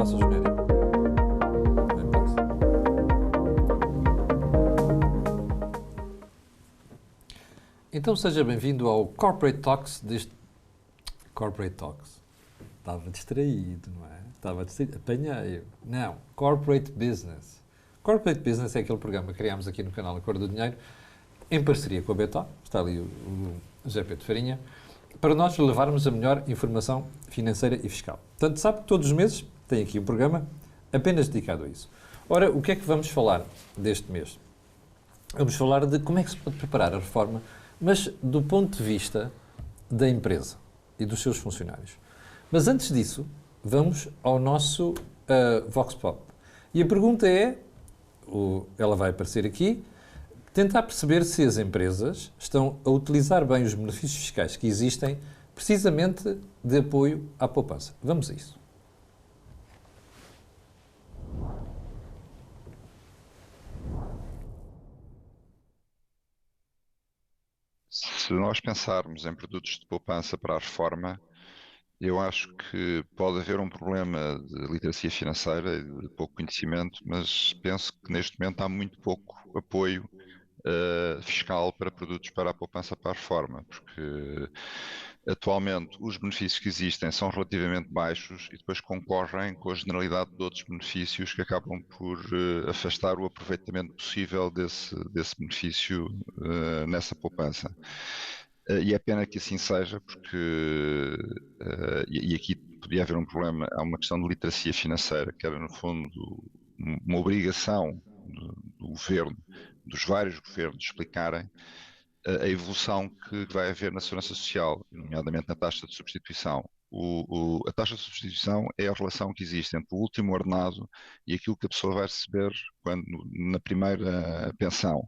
Passa o genérico. Então seja bem-vindo ao Corporate Talks deste... Corporate Talks. Estava distraído, não é? Estava distraído. Apanhei-o. Não. Corporate Business. Corporate Business é aquele programa que criámos aqui no canal A Cor do Dinheiro, em parceria com a Betoc, está ali o GP de Farinha, para nós levarmos a melhor informação financeira e fiscal. Portanto, sabe que todos os meses tem aqui um programa apenas dedicado a isso. Ora, o que é que vamos falar deste mês? Vamos falar de como é que se pode preparar a reforma, mas do ponto de vista da empresa e dos seus funcionários. Mas antes disso, vamos ao nosso Vox Pop. E a pergunta é, ela vai aparecer aqui, tentar perceber se as empresas estão a utilizar bem os benefícios fiscais que existem precisamente de apoio à poupança. Vamos a isso. Se nós pensarmos em produtos de poupança para a reforma, eu acho que pode haver um problema de literacia financeira e de pouco conhecimento, mas penso que neste momento há muito pouco apoio fiscal para produtos para a poupança para a reforma, porque atualmente os benefícios que existem são relativamente baixos e depois concorrem com a generalidade de outros benefícios que acabam por afastar o aproveitamento possível desse benefício nessa poupança. E é pena que assim seja, porque e aqui podia haver um problema, há uma questão de literacia financeira, que era no fundo uma obrigação do governo, dos vários governos, explicarem a evolução que vai haver na segurança social, nomeadamente na taxa de substituição. A taxa de substituição é a relação que existe entre o último ordenado e aquilo que a pessoa vai receber na primeira pensão.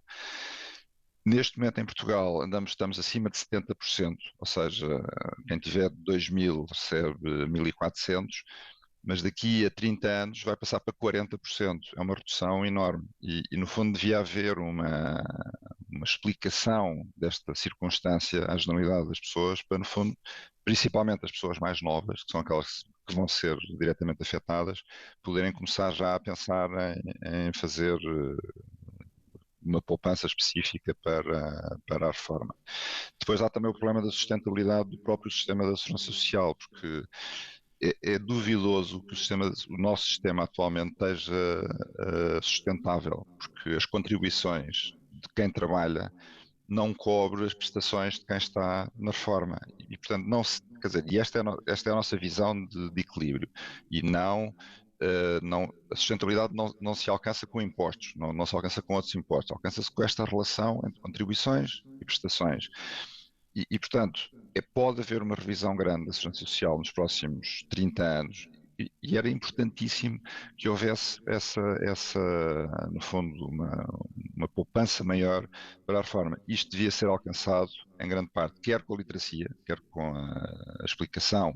Neste momento em Portugal estamos acima de 70%, ou seja, quem tiver 2.000 recebe 1.400, mas daqui a 30 anos vai passar para 40%. É uma redução enorme e no fundo devia haver uma explicação desta circunstância à generalidade das pessoas para, no fundo, principalmente as pessoas mais novas, que são aquelas que vão ser diretamente afetadas, poderem começar já a pensar em fazer uma poupança específica para a reforma. Depois há também o problema da sustentabilidade do próprio sistema da segurança social, porque é duvidoso que o nosso sistema atualmente esteja sustentável, porque as contribuições de quem trabalha não cobre as prestações de quem está na reforma. E portanto, quer dizer, e esta é a nossa visão de equilíbrio. E a sustentabilidade não se alcança com impostos, não se alcança com outros impostos, alcança-se com esta relação entre contribuições e prestações. E portanto, pode haver uma revisão grande da segurança social nos próximos 30 anos e era importantíssimo que houvesse no fundo, uma poupança maior para a reforma. Isto devia ser alcançado, em grande parte, quer com a literacia, quer com a explicação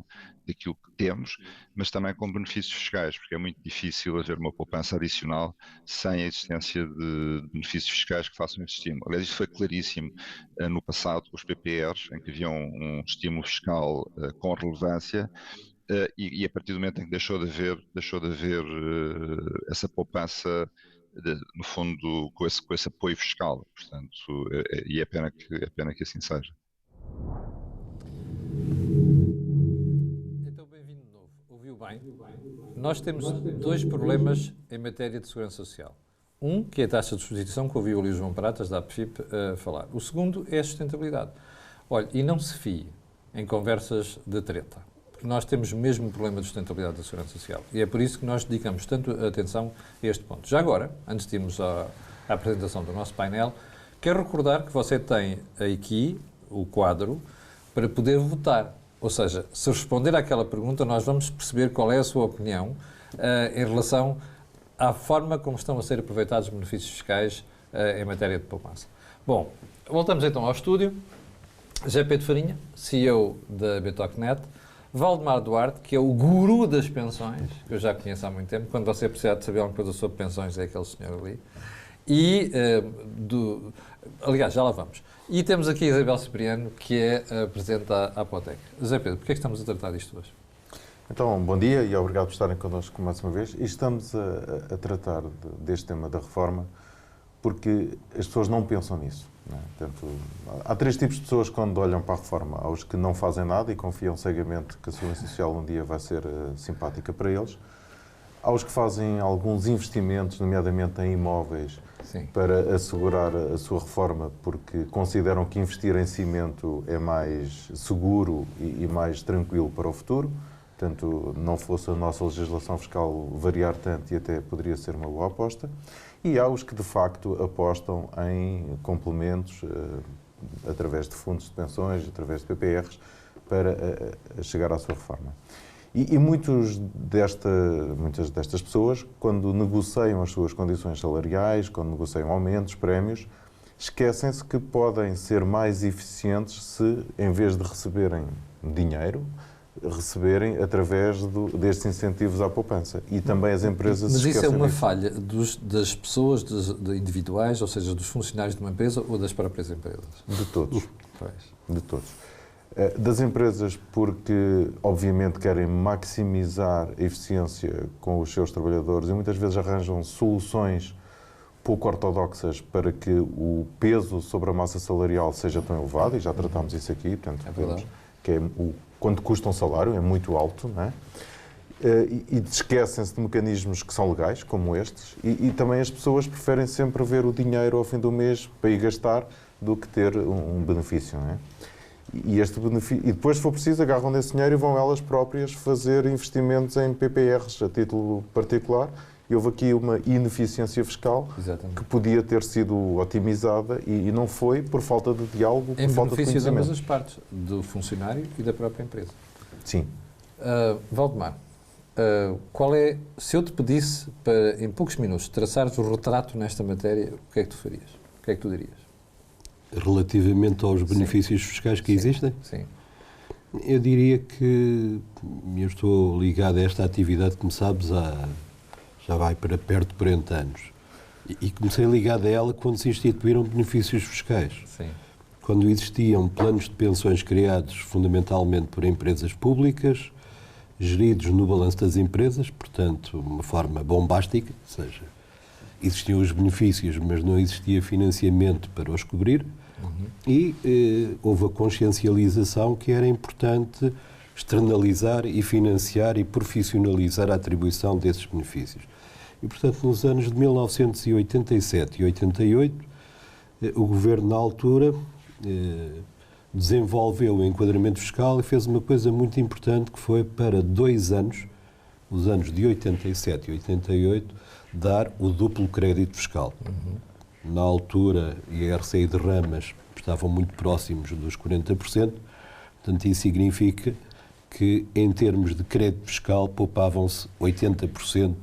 daquilo que temos, mas também com benefícios fiscais, porque é muito difícil haver uma poupança adicional sem a existência de benefícios fiscais que façam esse estímulo. Aliás, isto foi claríssimo no passado com os PPRs, em que havia um estímulo fiscal com relevância, e a partir do momento em que deixou de haver essa poupança, no fundo, com esse apoio fiscal. Portanto, e é pena que assim seja. Então, bem-vindo de novo. Ouviu bem? Nós temos dois problemas em matéria de segurança social. Um, que é a taxa de substituição, que ouviu ali o João Pratas, da APFIP, falar. O segundo é a sustentabilidade. Olha, e não se fie em conversas de treta, porque nós temos o mesmo problema de sustentabilidade da segurança social. E é por isso que nós dedicamos tanto atenção a este ponto. Já agora, antes de irmos à apresentação do nosso painel, quero recordar que você tem aqui o quadro para poder votar. Ou seja, se responder àquela pergunta, nós vamos perceber qual é a sua opinião em relação à forma como estão a ser aproveitados os benefícios fiscais em matéria de poupança. Bom, voltamos então ao estúdio. GP de Farinha, CEO da Betocnet, Valdemar Duarte, que é o guru das pensões, que eu já conheço há muito tempo. Quando você precisar de saber alguma coisa sobre pensões, é aquele senhor ali. E, aliás, já lá vamos. E temos aqui a Isabel Cipriano, que é a presidente da Apotec. José Pedro, porquê é que estamos a tratar disto hoje? Então, bom dia e obrigado por estarem connosco mais uma vez. E estamos a tratar deste tema da reforma porque as pessoas não pensam nisso. Não é? Portanto, há três tipos de pessoas quando olham para a reforma. Há os que não fazem nada e confiam cegamente que a Segurança Social um dia vai ser simpática para eles. Há os que fazem alguns investimentos, nomeadamente em imóveis, Sim. para assegurar a sua reforma, porque consideram que investir em cimento é mais seguro e mais tranquilo para o futuro. Portanto, não fosse a nossa legislação fiscal variar tanto e até poderia ser uma boa aposta. E há os que, de facto, apostam em complementos através de fundos de pensões, através de PPRs, para chegar à sua reforma. E muitas destas pessoas, quando negociam as suas condições salariais, quando negociam aumentos, prémios, esquecem-se que podem ser mais eficientes se, em vez de receberem dinheiro, receberem através destes incentivos à poupança. E também as empresas Mas isso é uma disso. falha das pessoas de individuais, ou seja, dos funcionários de uma empresa ou das próprias empresas? De todos. Pois. De todos. Das empresas porque, obviamente, querem maximizar a eficiência com os seus trabalhadores e muitas vezes arranjam soluções pouco ortodoxas para que o peso sobre a massa salarial seja tão elevado, e já tratámos isso aqui, portanto, que quanto custa um salário, é muito alto, não é? E esquecem-se de mecanismos que são legais, como estes, e também as pessoas preferem sempre ver o dinheiro ao fim do mês para ir gastar do que ter um benefício, não é? E depois, se for preciso, agarram desse dinheiro e vão elas próprias fazer investimentos em PPRs a título particular. E houve aqui uma ineficiência fiscal que podia ter sido otimizada e não foi por falta de diálogo, por falta de conhecimento. Em benefício de ambas as partes, do funcionário e da própria empresa. Sim. Valdemar, se eu te pedisse para, em poucos minutos, traçares o retrato nesta matéria, o que é que tu farias? O que é que tu dirias? Relativamente aos benefícios fiscais que existem? Sim. Eu diria que eu estou ligado a esta atividade, como sabes, já vai para perto de 40 anos. E comecei ligado a ela quando se instituíram benefícios fiscais. Sim. Quando existiam planos de pensões criados fundamentalmente por empresas públicas, geridos no balanço das empresas, portanto, uma forma bombástica, ou seja, existiam os benefícios, mas não existia financiamento para os cobrir. E houve a consciencialização que era importante externalizar e financiar e profissionalizar a atribuição desses benefícios. E, portanto, nos anos de 1987 e 88, o Governo, na altura, desenvolveu o enquadramento fiscal e fez uma coisa muito importante, que foi para 2 anos, os anos de 87 e 88, dar o duplo crédito fiscal. Na altura, IRC e derramas estavam muito próximos dos 40%, portanto, isso significa que, em termos de crédito fiscal, poupavam-se 80%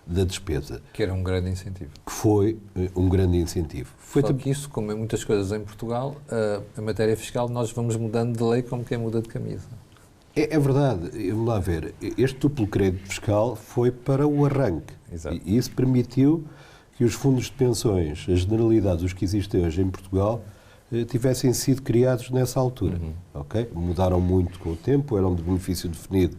da despesa. Que era um grande incentivo. Que foi um grande incentivo. Só que isso, como em muitas coisas em Portugal, a matéria fiscal, nós vamos mudando de lei como quem muda de camisa. É verdade. Vamos lá ver. Este duplo crédito fiscal foi para o arranque. Exato. E isso permitiu que os fundos de pensões, a generalidade, os que existem hoje em Portugal, tivessem sido criados nessa altura. Okay? Mudaram muito com o tempo, eram de benefício definido.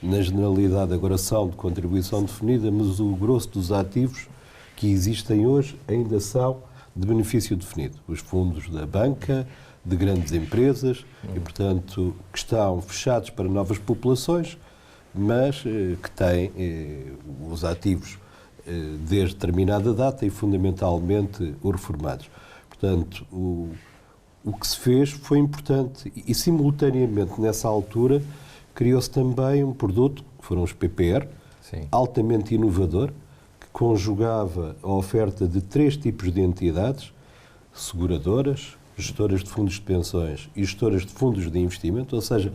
Na generalidade, agora são de contribuição definida, mas o grosso dos ativos que existem hoje ainda são de benefício definido. Os fundos da banca, de grandes empresas, e, portanto, que estão fechados para novas populações, mas que têm os ativos desde determinada data e, fundamentalmente, os reformados. Portanto, o que se fez foi importante e, simultaneamente, nessa altura, criou-se também um produto, que foram os PPR, Sim. altamente inovador, que conjugava a oferta de 3 tipos de entidades, seguradoras, gestoras de fundos de pensões e gestoras de fundos de investimento, ou seja,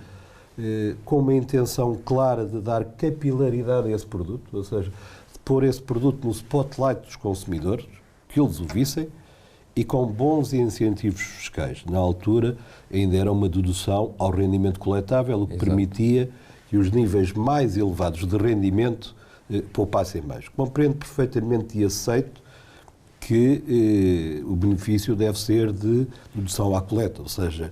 com uma intenção clara de dar capilaridade a esse produto, ou seja, de pôr esse produto no spotlight dos consumidores, que eles o vissem, e com bons incentivos fiscais. Na altura, ainda era uma dedução ao rendimento coletável, o que permitia que os níveis mais elevados de rendimento poupassem mais. Compreendo perfeitamente e aceito que o benefício deve ser de dedução à coleta, ou seja,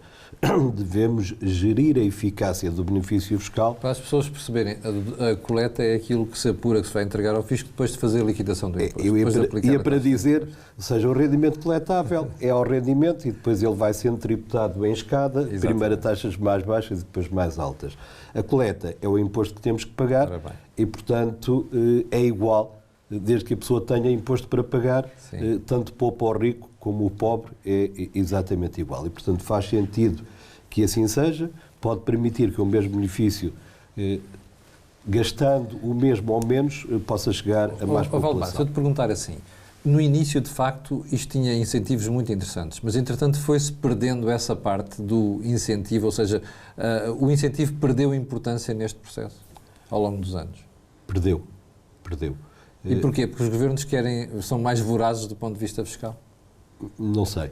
devemos gerir a eficácia do benefício fiscal. Para as pessoas perceberem, a coleta é aquilo que se apura, que se vai entregar ao fisco depois de fazer a liquidação do imposto. Eu ia para dizer, ou seja, o rendimento coletável é ao rendimento e depois ele vai sendo tributado em escada, primeiro taxas mais baixas e depois mais altas. A coleta é o imposto que temos que pagar e, portanto, é igual, desde que a pessoa tenha imposto para pagar, tanto para o rico como o pobre é exatamente igual. E, portanto, faz sentido que assim seja, pode permitir que o mesmo benefício, gastando o mesmo ou menos, possa chegar a mais população. Valdemar, se eu te perguntar assim, no início, de facto, isto tinha incentivos muito interessantes, mas, entretanto, foi-se perdendo essa parte do incentivo, ou seja, o incentivo perdeu importância neste processo, ao longo dos anos? Perdeu. E porquê? Porque os governos são mais vorazes do ponto de vista fiscal? Não sei.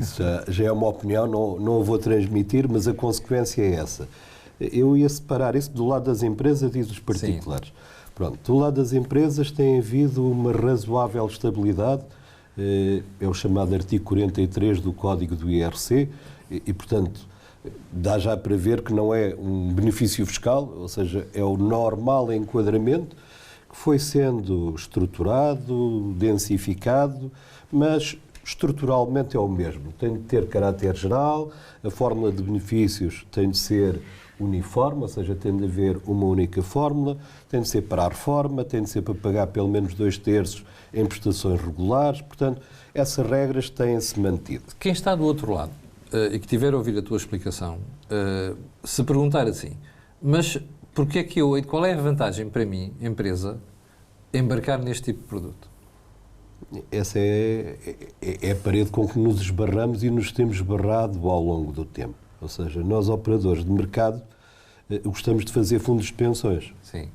Isso já é uma opinião, não a vou transmitir, mas a consequência é essa. Eu ia separar isso do lado das empresas e dos particulares. Sim. Pronto, do lado das empresas tem havido uma razoável estabilidade, é o chamado artigo 43 do Código do IRC, e portanto, dá já para ver que não é um benefício fiscal, ou seja, é o normal enquadramento, que foi sendo estruturado, densificado, mas estruturalmente é o mesmo. Tem de ter caráter geral, a fórmula de benefícios tem de ser uniforme, ou seja, tem de haver uma única fórmula, tem de ser para a reforma, tem de ser para pagar pelo menos 2/3 em prestações regulares, portanto, essas regras têm-se mantido. Quem está do outro lado e que tiver a ouvir a tua explicação, se perguntar assim, mas porque é que qual é a vantagem para mim, empresa, embarcar neste tipo de produto? Essa é a parede com que nos esbarramos e nos temos esbarrado ao longo do tempo. Ou seja, nós, operadores de mercado, gostamos de fazer fundos de pensões. Sim.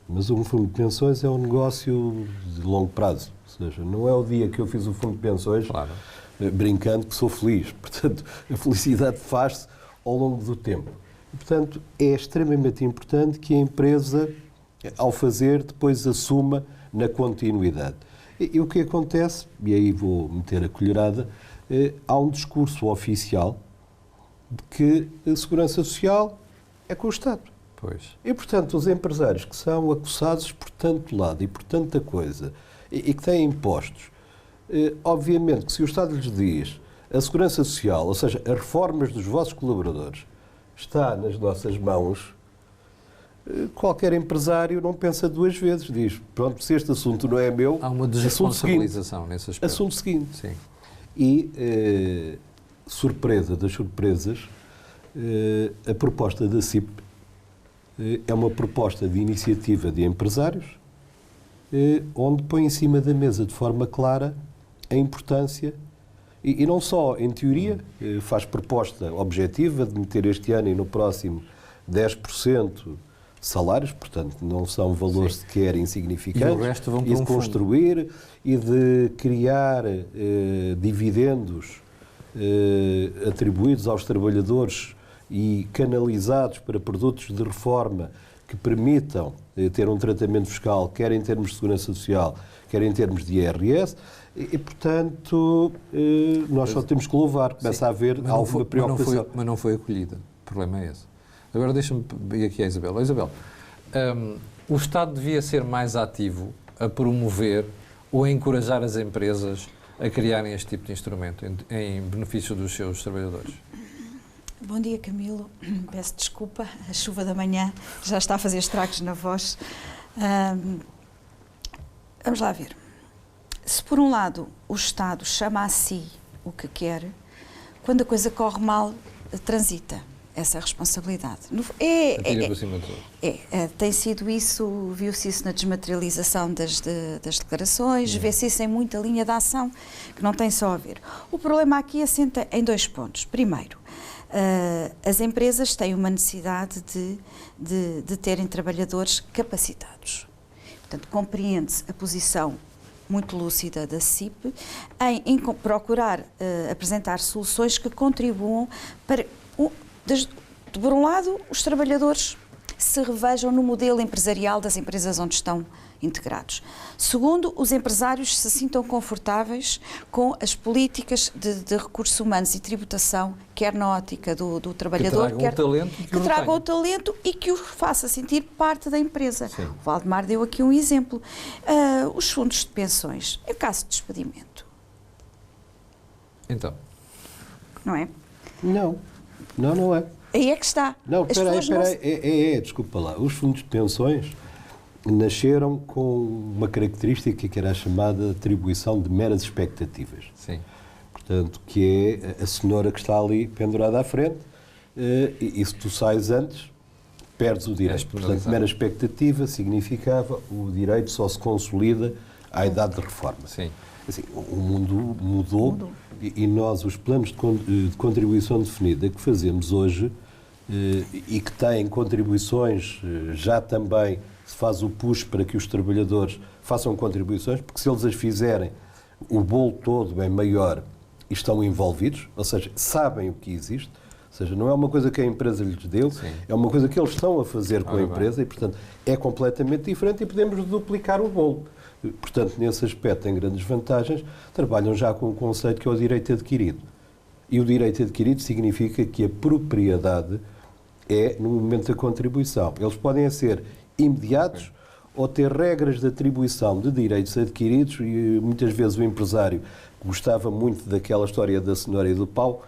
Mas um fundo de pensões é um negócio de longo prazo. Ou seja, não é o dia que eu fiz o fundo de pensões, claro, brincando que sou feliz. Portanto, a felicidade faz-se ao longo do tempo. E, portanto, é extremamente importante que a empresa, ao fazer, depois assuma na continuidade. E o que acontece, e aí vou meter a colherada, há um discurso oficial de que a segurança social é com o Estado. Pois. E, portanto, os empresários que são acossados por tanto lado e por tanta coisa e que têm impostos, obviamente que se o Estado lhes diz a segurança social, ou seja, as reformas dos vossos colaboradores, está nas nossas mãos, qualquer empresário não pensa duas vezes, diz, pronto, se este assunto não é meu, há uma desresponsabilização nesse aspecto. Assunto seguinte. Sim. E, surpresa das surpresas, a proposta da CIP é uma proposta de iniciativa de empresários, onde põe em cima da mesa de forma clara a importância, e não só em teoria, faz proposta objetiva de meter este ano e no próximo 10% salários, portanto não são valores sequer insignificantes, e o resto vão e de construir e de criar dividendos atribuídos aos trabalhadores e canalizados para produtos de reforma que permitam ter um tratamento fiscal, quer em termos de segurança social, quer em termos de IRS, e portanto nós só temos que louvar, começa a haver alguma preocupação. Mas não foi acolhida, o problema é esse. Agora deixa-me ir aqui à Isabel. Isabel, o Estado devia ser mais ativo a promover ou a encorajar as empresas a criarem este tipo de instrumento em benefício dos seus trabalhadores? Bom dia, Camilo. Peço desculpa, a chuva da manhã já está a fazer estragos na voz. Vamos lá ver. Se por um lado o Estado chama a si o que quer, quando a coisa corre mal, transita essa responsabilidade. Tem sido isso, viu-se isso na desmaterialização das declarações, vê-se isso em muita linha de ação, que não tem só a ver. O problema aqui assenta em dois pontos. Primeiro, as empresas têm uma necessidade de terem trabalhadores capacitados. Portanto, compreende-se a posição muito lúcida da CIP em procurar apresentar soluções que contribuam para... por um lado, os trabalhadores se revejam no modelo empresarial das empresas onde estão integrados. Segundo, os empresários se sintam confortáveis com as políticas de recursos humanos e tributação, quer na ótica do trabalhador, que tragam o talento e que o faça sentir parte da empresa. Sim. O Valdemar deu aqui um exemplo. Os fundos de pensões, em caso de despedimento, Então, não é? Não é. Aí é que está. Não, As espera pessoas aí, desculpa lá. Os fundos de pensões nasceram com uma característica que era a chamada atribuição de meras expectativas. sim. Portanto, que é a cenoura que está ali pendurada à frente, e se tu sais antes, perdes o direito. Portanto, mera expectativa significava o direito só se consolida à idade de reforma. Sim. Assim, o mundo mudou. E nós, os planos de contribuição definida que fazemos hoje, e que têm contribuições, já também se faz o push para que os trabalhadores façam contribuições, porque se eles as fizerem, o bolo todo é maior e estão envolvidos, ou seja, sabem o que existe, ou seja, não é uma coisa que a empresa lhes deu, Sim. é uma coisa que eles estão a fazer com a empresa e, portanto, é completamente diferente e podemos duplicar o bolo. Portanto, nesse aspecto tem grandes vantagens, trabalham já com um conceito que é o direito adquirido. E o direito adquirido significa que a propriedade é no momento da contribuição. Eles podem ser imediatos ou ter regras de atribuição de direitos adquiridos, e muitas vezes o empresário gostava muito daquela história da cenoura e do pau,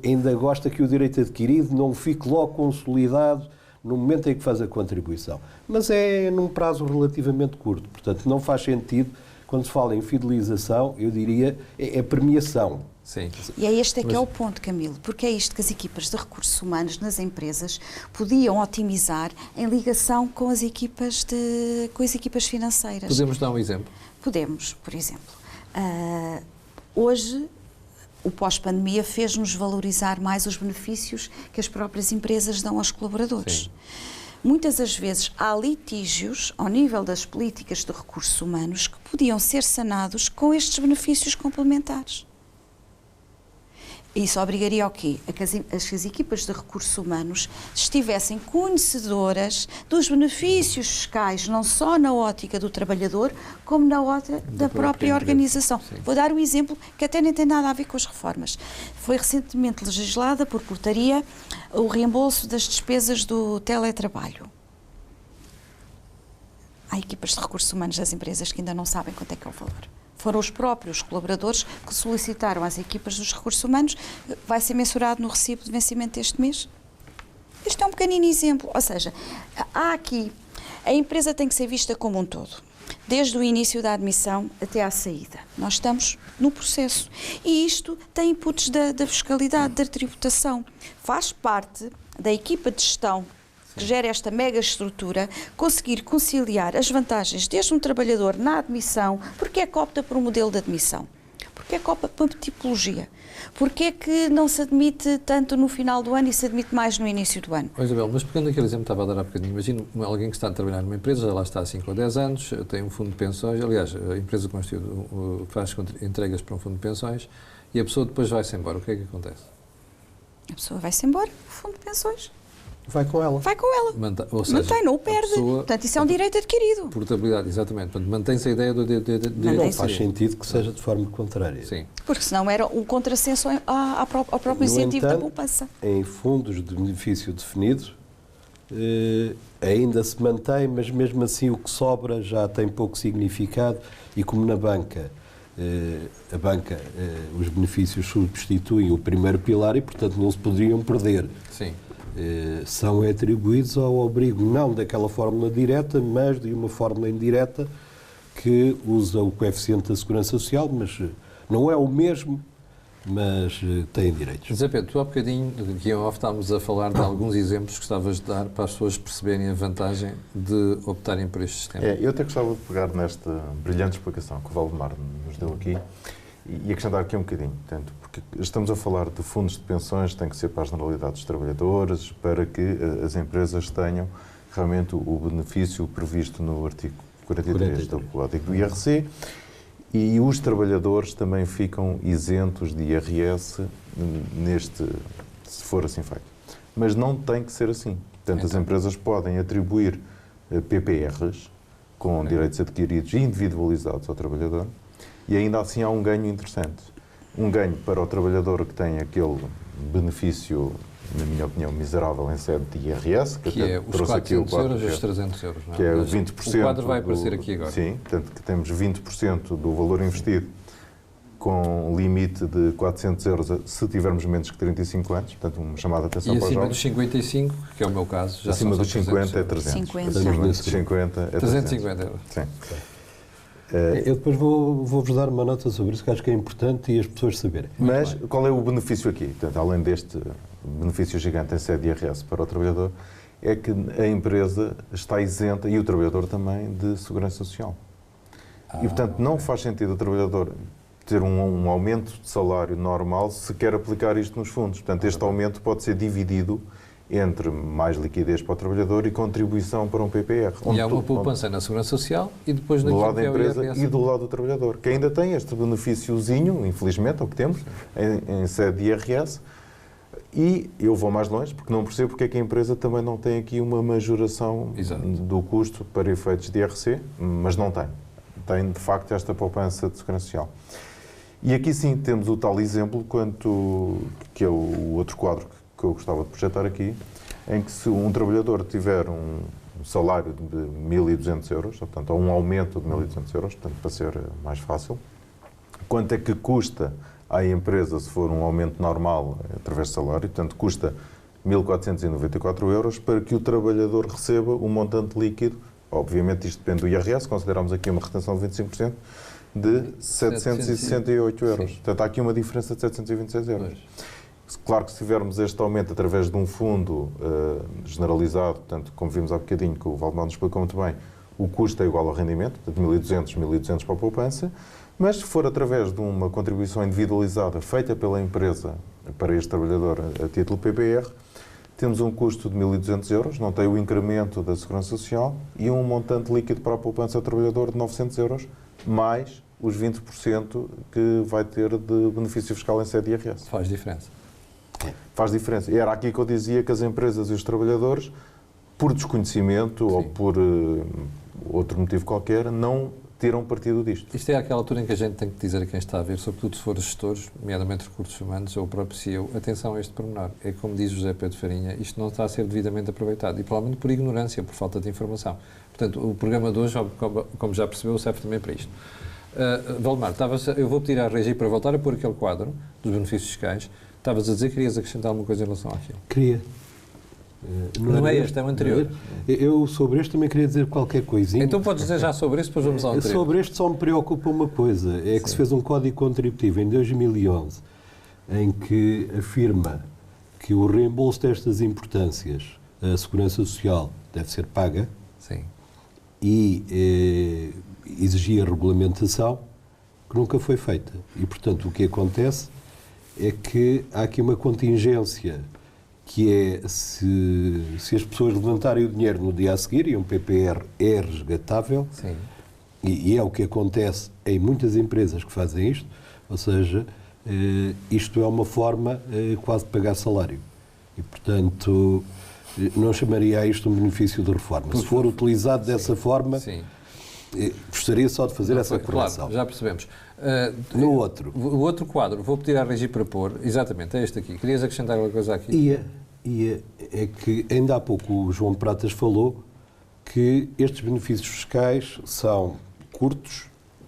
ainda gosta que o direito adquirido não fique logo consolidado no momento em que faz a contribuição. Mas é num prazo relativamente curto, portanto não faz sentido, quando se fala em fidelização, eu diria, é premiação. Sim. E é este que é o ponto, Camilo, porque é isto que as equipas de recursos humanos nas empresas podiam otimizar em ligação com as equipas financeiras. Podemos dar um exemplo? Podemos, por exemplo. Hoje, o pós-pandemia fez-nos valorizar mais os benefícios que as próprias empresas dão aos colaboradores. Sim. Muitas das vezes há litígios ao nível das políticas de recursos humanos que podiam ser sanados com estes benefícios complementares. Isso obrigaria ao quê? A que as equipas de recursos humanos estivessem conhecedoras dos benefícios fiscais, não só na ótica do trabalhador, como na ótica da própria organização. Sim. Vou dar um exemplo que até nem tem nada a ver com as reformas. Foi recentemente legislada por portaria o reembolso das despesas do teletrabalho. Há equipas de recursos humanos das empresas que ainda não sabem quanto é que é o valor. Foram os próprios colaboradores que solicitaram às equipas dos recursos humanos, vai ser mensurado no recibo de vencimento deste mês. Este é um pequenino exemplo. Ou seja, há aqui, a empresa tem que ser vista como um todo, desde o início da admissão até à saída. Nós estamos no processo. E isto tem inputs da fiscalidade, da tributação. Faz parte da equipa de gestão que gera esta mega estrutura, conseguir conciliar as vantagens desde um trabalhador na admissão. Porque é que opta por um modelo de admissão? Porque é que opta por tipologia? Porque é que não se admite tanto no final do ano e se admite mais no início do ano? Isabel, mas pegando aquele exemplo que estava a dar há bocadinho, imagino alguém que está a trabalhar numa empresa, já lá está há 5 ou 10 anos, tem um fundo de pensões, aliás, a empresa faz entregas para um fundo de pensões e a pessoa depois vai-se embora. O que é que acontece? A pessoa vai-se embora, o fundo de pensões Vai com ela. vai com ela. Ou seja, Mantém, não o perde. Portanto, isso é um direito adquirido. Portabilidade, exatamente. Portanto, mantém-se a ideia do direito Não faz sentido que seja de forma contrária. Sim. Porque senão era um contrassenso ao próprio incentivo da poupança. Em fundos de benefício definido, ainda se mantém, mas mesmo assim o que sobra já tem pouco significado e como na banca, os benefícios substituem o primeiro pilar e, portanto, não se poderiam perder. Sim. São atribuídos ao abrigo, não daquela fórmula direta, mas de uma fórmula indireta que usa o coeficiente da Segurança Social, mas não é o mesmo, mas tem direitos. José Pedro, tu há bocadinho, aqui em off, estávamos a falar de alguns exemplos que estavas de dar para as pessoas perceberem a vantagem de optarem por este sistema. Eu até gostava de pegar nesta brilhante explicação que o Valdemar nos deu aqui e acrescentar aqui um bocadinho. Portanto, porque estamos a falar de fundos de pensões, tem que ser para a generalidade dos trabalhadores, para que as empresas tenham realmente o benefício previsto no artigo 43 do Código do IRC e os trabalhadores também ficam isentos de IRS se for assim feito. Mas não tem que ser assim. Portanto, as empresas podem atribuir PPRs com direitos adquiridos individualizados ao trabalhador e ainda assim há um ganho interessante. Um ganho para o trabalhador que tem aquele benefício, na minha opinião, miserável em sede de IRS, que é os 400 euros e os 300 euros. Não é? Que é 20%. O quadro vai aparecer aqui agora. Sim, portanto, que temos 20% do valor investido com limite de 400 euros se tivermos menos que 35 anos, portanto, uma chamada de atenção para os jovens. E acima dos 55, que é o meu caso, já acima são dos 50 é 300. 50. Acima dos 50 é 350 euros. Sim. Eu depois vou-vos dar uma nota sobre isso, que acho que é importante e as pessoas saberem. Mas qual é o benefício aqui? Portanto, além deste benefício gigante em sede de IRS para o trabalhador, é que a empresa está isenta, e o trabalhador também, de segurança social. E, portanto, não faz sentido o trabalhador ter um aumento de salário normal se quer aplicar isto nos fundos. Portanto, este aumento pode ser dividido entre mais liquidez para o trabalhor e contribuição para um PPR. E há uma poupança na Segurança Social e depois do naquilo lado que da é o empresa IRS. e do lado do trabalhador, que ainda tem este benefíciozinho, infelizmente, é o que temos, em sede de IRS. E eu vou mais longe, porque não percebo porque é que a empresa também não tem aqui uma majoração do custo para efeitos de IRC, mas não tem. Tem, de facto, esta poupança de Segurança Social. E aqui sim temos o tal exemplo, que é o outro quadro que eu gostava de projetar aqui, em que se um trabalhador tiver um salário de 1.200 euros, portanto, ou um aumento de 1.200 euros, portanto, para ser mais fácil, quanto é que custa à empresa se for um aumento normal através de salário? Portanto, custa 1.494 euros para que o trabalhador receba um montante líquido, obviamente isto depende do IRS, consideramos aqui uma retenção de 25%, de 768 euros. Sim. Portanto, há aqui uma diferença de 726 euros. Pois. Claro que se tivermos este aumento através de um fundo generalizado, portanto, como vimos há bocadinho, que o Valdemar nos explicou muito bem, o custo é igual ao rendimento, portanto, 1.200 para a poupança, mas se for através de uma contribuição individualizada feita pela empresa para este trabalhador a título PPR, temos um custo de 1.200 euros, não tem o incremento da Segurança Social e um montante líquido para a poupança ao trabalhador de 900 euros, mais os 20% que vai ter de benefício fiscal em sede de IRS. Faz diferença. Faz diferença. E era aqui que eu dizia que as empresas e os trabalhadores, por desconhecimento ou por outro motivo qualquer, não tiram partido disto. Isto é aquela altura em que a gente tem que dizer a quem está a ver, sobretudo se for gestores, nomeadamente recursos humanos ou o próprio CEO, atenção a este pormenor. É como diz José Pedro Farinha, isto não está a ser devidamente aproveitado e provavelmente por ignorância, por falta de informação. Portanto, o programa de hoje, como já percebeu, serve também para isto. Valdemar, eu vou pedir à Regi para voltar a pôr aquele quadro dos benefícios fiscais. Estavas a dizer que querias acrescentar alguma coisa em relação àquilo? Queria. Não é este, é o anterior. Eu sobre este também queria dizer qualquer coisinha. Então podes dizer já sobre isso, depois vamos ao anterior. Sobre este só me preocupa uma coisa, é que se fez um código contributivo em 2011 em que afirma que o reembolso destas importâncias, a Segurança Social, deve ser paga. Sim. E exigia regulamentação que nunca foi feita. E, portanto, o que acontece é que há aqui uma contingência que é se as pessoas levantarem o dinheiro no dia a seguir, e um PPR é resgatável, Sim. E é o que acontece em muitas empresas que fazem isto, ou seja, isto é uma forma quase de pagar salário. E, portanto, não chamaria a isto um benefício de reforma. Se for utilizado dessa forma, gostaria só de fazer essa correção. Claro, já percebemos. No outro. O outro quadro, vou pedir à Regi para pôr, exatamente, é este aqui. Querias acrescentar alguma coisa aqui? É que ainda há pouco o João Pratas falou que estes benefícios fiscais são curtos,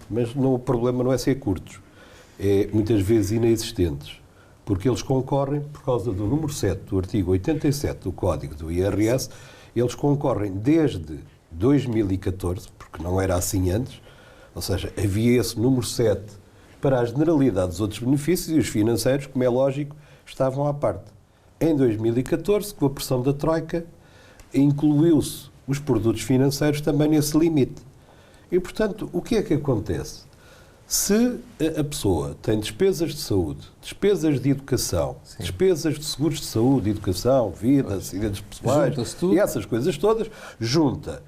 mas o problema não é ser curtos, é muitas vezes inexistentes, porque eles concorrem, por causa do número 7 do artigo 87 do Código do IRS, eles concorrem desde 2014, porque não era assim antes, ou seja, havia esse número 7 para a generalidade dos outros benefícios e os financeiros, como é lógico, estavam à parte. Em 2014, com a pressão da Troika, incluiu-se os produtos financeiros também nesse limite. E, portanto, o que é que acontece? Se a pessoa tem despesas de saúde, despesas de educação, despesas de seguros de saúde, educação, vida, acidentes pessoais, e essas coisas todas, junta,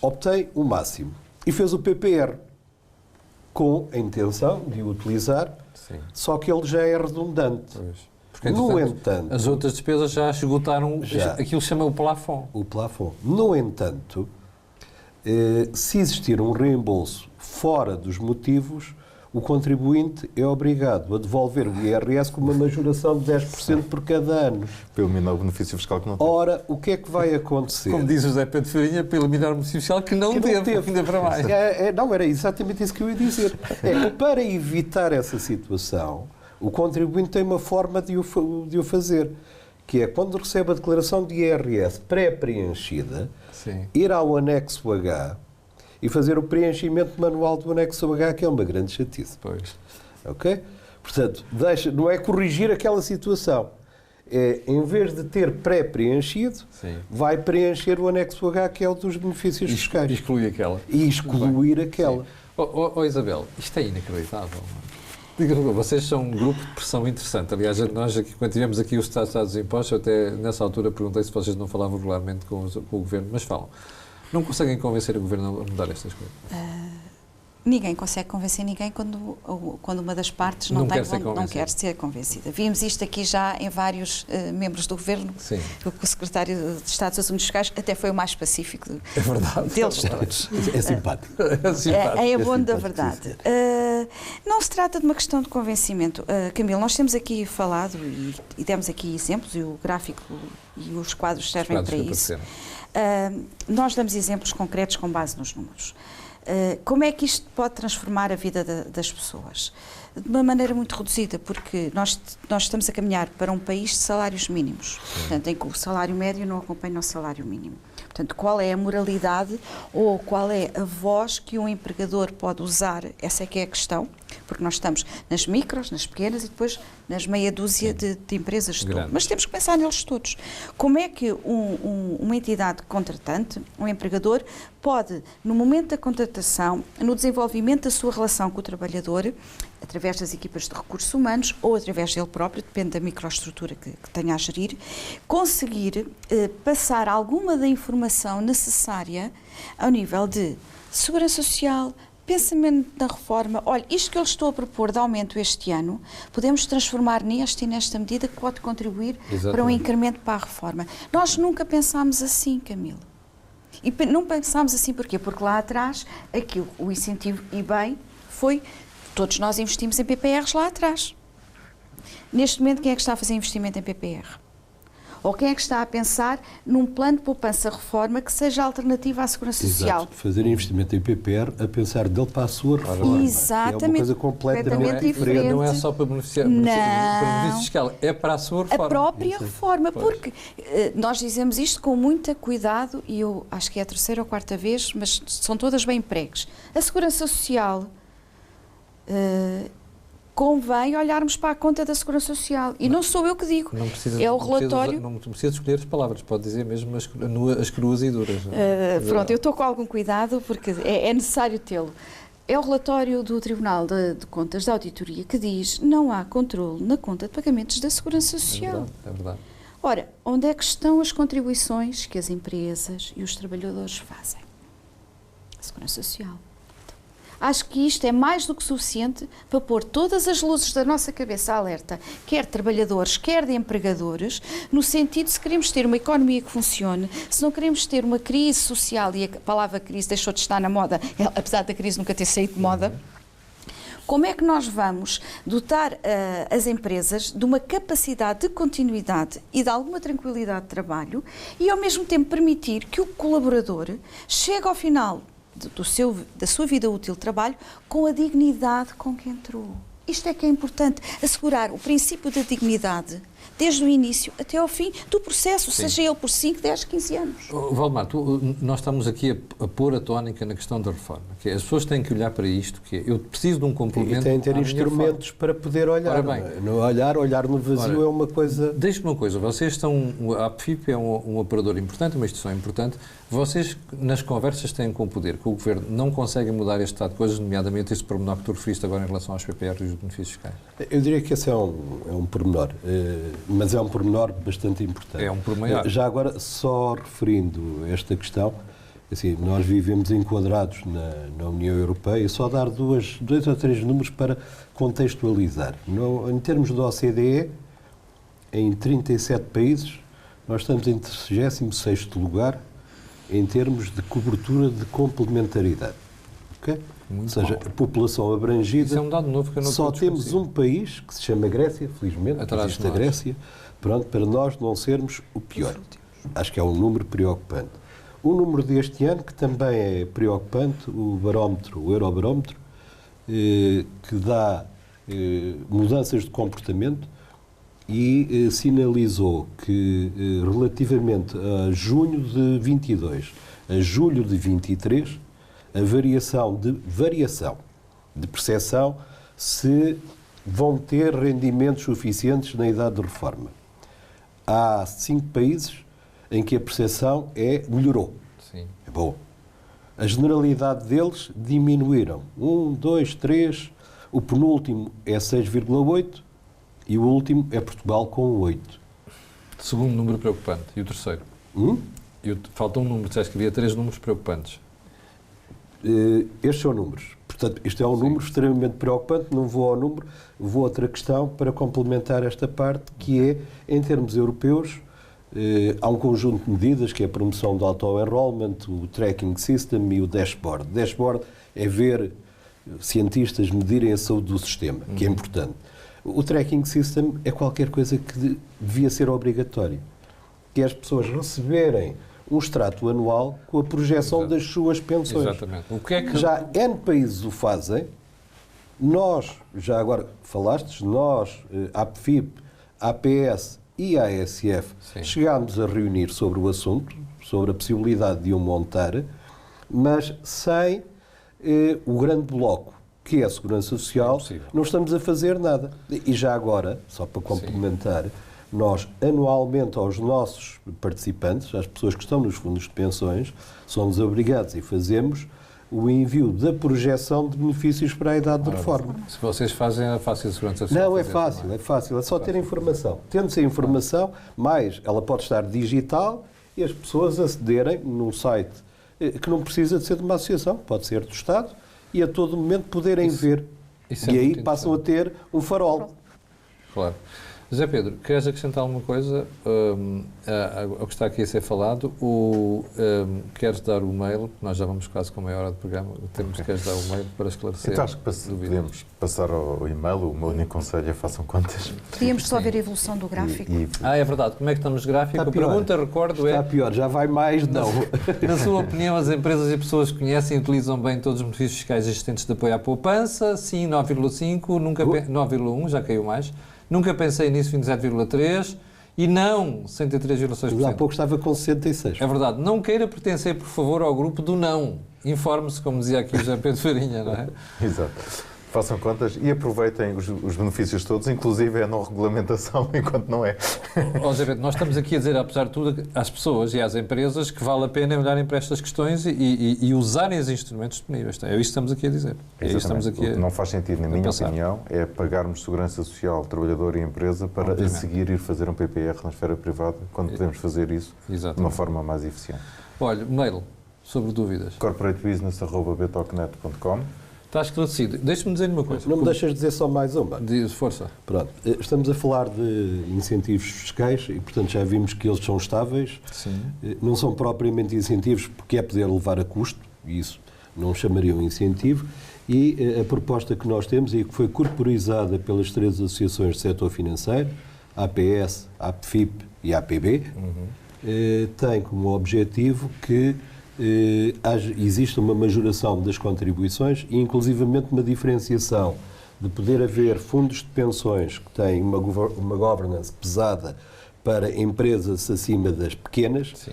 obtém o máximo e fez o PPR com a intenção de o utilizar, só que ele já é redundante. Porque, No entretanto, entanto, as outras despesas já esgotaram, Já. aquilo chama o plafond. o plafond. No entanto, se existir um reembolso fora dos motivos, o contribuinte é obrigado a devolver o IRS com uma majoração de 10% por cada ano. Para eliminar o benefício fiscal que não tem. Ora, o que é que vai acontecer? Como diz o José Pedro Farinha, para eliminar o benefício fiscal que não teve, ainda para mais. Não, era exatamente isso que eu ia dizer. É que para evitar essa situação, o contribuinte tem uma forma de o fazer, que é quando recebe a declaração de IRS pré-preenchida, Sim. ir ao anexo H e fazer o preenchimento manual do anexo H, que é uma grande chatice. Pois. Ok? Portanto, não é corrigir aquela situação. É, em vez de ter pré-preenchido, Sim. vai preencher o anexo H, que é o dos benefícios fiscais. Exclui aquela. E excluir aquela. Isabel, isto é inacreditável. Diga-me, vocês são um grupo de pressão interessante. Aliás, nós, aqui, quando tivemos aqui os Estados dos Impostos, eu até nessa altura perguntei se vocês não falavam regularmente com o Governo, mas falam. Não conseguem convencer o Governo a mudar estas coisas? Ninguém consegue convencer ninguém quando uma das partes não quer ser convencida. Vimos isto aqui já em vários membros do Governo. Sim. O Secretário de Estado dos Assuntos Fiscais até foi o mais pacífico deles todos. É simpático. É abono da verdade. Não se trata de uma questão de convencimento. Camilo, nós temos aqui falado e demos aqui exemplos, e o gráfico e os quadros servem para isso. Nós damos exemplos concretos com base nos números. Como é que isto pode transformar a vida das pessoas? De uma maneira muito reduzida, porque nós estamos a caminhar para um país de salários mínimos, portanto, em que o salário médio não acompanha o salário mínimo. Portanto, qual é a moralidade ou qual é a voz que um empregador pode usar? Essa é que é a questão, porque nós estamos nas micros, nas pequenas e depois nas meia dúzia de empresas de todo. Mas temos que pensar neles todos. Como é que uma entidade contratante, um empregador, pode, no momento da contratação, no desenvolvimento da sua relação com o trabalhador, através das equipas de recursos humanos ou através dele próprio, depende da microestrutura que tenha a gerir, conseguir passar alguma da informação necessária ao nível de segurança social, pensamento da reforma. Olha, isto que eu estou a propor de aumento este ano, podemos transformar nesta e nesta medida que pode contribuir para um incremento para a reforma. Nós nunca pensámos assim, Camilo. E não pensámos assim porquê? Porque lá atrás, o incentivo, e bem, foi... Todos nós investimos em PPRs lá atrás. Neste momento, quem é que está a fazer investimento em PPR? Ou quem é que está a pensar num plano de poupança-reforma que seja alternativa à segurança social? Fazer investimento em PPR a pensar dele para a sua reforma. Exatamente. É uma coisa completamente diferente. Não é só para beneficiar benefício fiscal, é para a sua reforma. A própria reforma, porque nós dizemos isto com muito cuidado, e eu acho que é a terceira ou quarta vez, mas são todas bem pregues. A segurança social... convém olharmos para a conta da Segurança Social. E não sou eu que digo, é o relatório... Não precisa escolher as palavras, pode dizer mesmo as cruas e duras. Pronto, eu estou com algum cuidado, porque é necessário tê-lo. É o relatório do Tribunal de Contas da Auditoria que diz que não há controle na conta de pagamentos da Segurança Social. É verdade. Ora, onde é que estão as contribuições que as empresas e os trabalhadores fazem? A Segurança Social. Acho que isto é mais do que suficiente para pôr todas as luzes da nossa cabeça alerta, quer de trabalhadores, quer de empregadores, no sentido de se queremos ter uma economia que funcione, se não queremos ter uma crise social, e a palavra crise deixou de estar na moda, apesar da crise nunca ter saído de moda, como é que nós vamos dotar as empresas de uma capacidade de continuidade e de alguma tranquilidade de trabalho e, ao mesmo tempo, permitir que o colaborador chegue ao final da sua vida útil de trabalho com a dignidade com que entrou. Isto é que é importante, assegurar o princípio da dignidade desde o início até ao fim do processo, seja ele por 5, 10, 15 anos. Valdemar, nós estamos aqui a pôr a tónica na questão da reforma, que é, as pessoas têm que olhar para isto, que é, eu preciso de um complemento. E têm que ter instrumentos para poder olhar. Ora bem, não olhar no vazio é uma coisa... Deixe-me uma coisa, vocês estão, a APFIP é um operador importante, uma instituição importante, vocês nas conversas têm com o poder, que o Governo não consegue mudar este estado de coisas, nomeadamente este pormenor que tu referiste agora em relação aos PPR e os benefícios fiscais? Eu diria que esse é um pormenor, mas é um pormenor bastante importante. É um pormenor. Já agora, só referindo esta questão, assim, nós vivemos enquadrados na União Europeia, só dar dois ou três números para contextualizar. Em termos da OCDE, em 37 países, nós estamos em 36º lugar em termos de cobertura de complementaridade. Okay? Ou seja, a população abrangida, isso é um dado novo que eu não só temos um país, que se chama Grécia, felizmente, existe a Grécia, pronto, para nós não sermos o pior. Acho que é um número preocupante. O número deste ano, que também é preocupante, o Eurobarómetro, que dá mudanças de comportamento e sinalizou que, relativamente a junho de 22 a julho de 23, a variação de percepção se vão ter rendimentos suficientes na idade de reforma. Há 5 países em que a percepção melhorou. Sim. É bom. A generalidade deles diminuíram. 1, 2, 3. O penúltimo é 6,8 e o último é Portugal com 8. Segundo número preocupante. E o terceiro? Falta um número. Disseste que havia 3 números preocupantes. Estes são números. Portanto, isto é um número extremamente preocupante. Não vou ao número, vou a outra questão para complementar esta parte, que é, em termos europeus, há um conjunto de medidas, que é a promoção do auto-enrollment, o tracking system e o dashboard. O dashboard é ver cientistas medirem a saúde do sistema, que é importante. O tracking system é qualquer coisa que devia ser obrigatório, que é as pessoas receberem um extrato anual com a projeção das suas pensões. Exatamente. O que é que... Já N países o fazem. Nós, já agora falaste, nós, a APFIP, a APS e a ASF, chegámos a reunir sobre o assunto, sobre a possibilidade de o montar, mas sem o grande bloco, que é a Segurança Social, não estamos a fazer nada. E já agora, só para complementar, nós anualmente aos nossos participantes, às pessoas que estão nos fundos de pensões, somos obrigados e fazemos o envio da projeção de benefícios para a idade de reforma. Se vocês fazem, é fácil a Segurança Social. Não, é fácil, é só ter informação. Tendo-se a informação, mais ela pode estar digital e as pessoas acederem num site que não precisa de ser de uma associação, pode ser do Estado, e a todo momento poderem ver. Isso e aí passam a ter um farol. Claro. José Pedro, queres acrescentar alguma coisa ao que está aqui a ser falado? Queres dar o mail? Nós já vamos quase com meia hora de programa. Queres dar o mail para esclarecer? Então acho que podemos passar ao e-mail. O meu único conselho é façam contas. Podíamos só ver a evolução do gráfico. É verdade. Como é que estamos de gráfico? Está a pergunta, recordo, está pior. Já vai mais, não. Na sua opinião, as empresas e pessoas que conhecem e utilizam bem todos os benefícios fiscais existentes de apoio à poupança? Sim, 9,5. 9,1, já caiu mais. Nunca pensei nisso, 27,3%, e não, 63,6%. Há pouco estava com 66%. É verdade. Não queira pertencer, por favor, ao grupo do não. Informe-se, como dizia aqui o José Pedro Farinha, não é? Exato. Façam contas e aproveitem os benefícios todos, inclusive a não regulamentação, enquanto não é. José Pedro, nós estamos aqui a dizer, apesar de tudo, às pessoas e às empresas que vale a pena olharem para estas questões e usarem os instrumentos disponíveis. É isso que estamos aqui a dizer. É isso que estamos aqui não faz sentido, na minha opinião, é pagarmos segurança social, trabalhador e empresa para a seguir ir fazer um PPR na esfera privada, quando podemos fazer isso de uma forma mais eficiente. Olha, mail sobre dúvidas. corporatebusiness@btocnet.com. Está esclarecido. Deixa-me dizer uma coisa. Não me deixas dizer só mais uma? Força. Pronto. Estamos a falar de incentivos fiscais e, portanto, já vimos que eles são estáveis. Sim. Não são propriamente incentivos porque é poder levar a custo, e isso não chamaria um incentivo. E a proposta que nós temos e que foi corporizada pelas 3 associações do setor financeiro, a APS, a APFIP e a APB, tem como objetivo que existe uma majoração das contribuições e inclusivamente uma diferenciação de poder haver fundos de pensões que têm uma governance pesada para empresas acima das pequenas. Sim,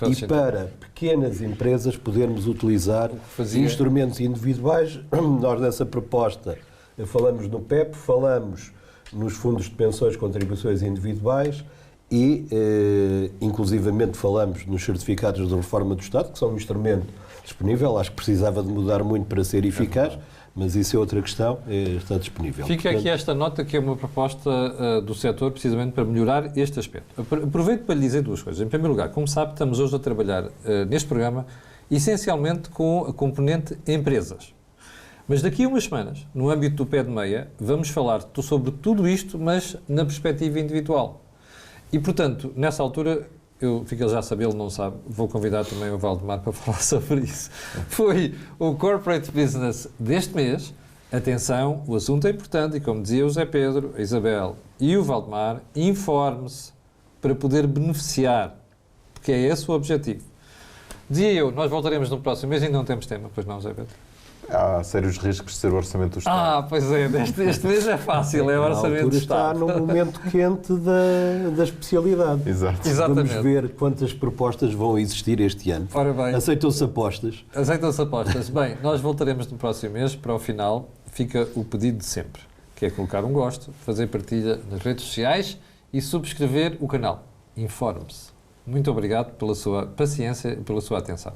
e para pequenas empresas podermos utilizar instrumentos individuais. Nós nessa proposta falamos no PEP, falamos nos fundos de pensões, contribuições individuais e, inclusivamente, falamos nos certificados de reforma do Estado, que são um instrumento disponível. Acho que precisava de mudar muito para ser eficaz, mas isso é outra questão, está disponível. Fica aqui esta nota, que é uma proposta do setor, precisamente para melhorar este aspecto. Aproveito para lhe dizer 2 coisas. Em primeiro lugar, como sabe, estamos hoje a trabalhar neste programa, essencialmente com a componente empresas. Mas daqui a umas semanas, no âmbito do pé de meia, vamos falar sobre tudo isto, mas na perspectiva individual. E, portanto, nessa altura, eu fico já a saber, ele não sabe, vou convidar também o Valdemar para falar sobre isso. Foi o Corporate Business deste mês. Atenção, o assunto é importante e, como dizia o Zé Pedro, a Isabel e o Valdemar, informe-se para poder beneficiar, porque é esse o objetivo. Dizia eu, nós voltaremos no próximo mês e não temos tema, pois não, Zé Pedro? Há sérios riscos de ser o orçamento do Estado. Pois é, este mês é fácil, é o orçamento do está Estado. no momento quente da especialidade. Exato. Exatamente. Vamos ver quantas propostas vão existir este ano. Ora bem. Aceitam-se apostas. Aceitam-se apostas. Bem, nós voltaremos no próximo mês. Para o final, fica o pedido de sempre, que é colocar um gosto, fazer partilha nas redes sociais e subscrever o canal. Informe-se. Muito obrigado pela sua paciência e pela sua atenção.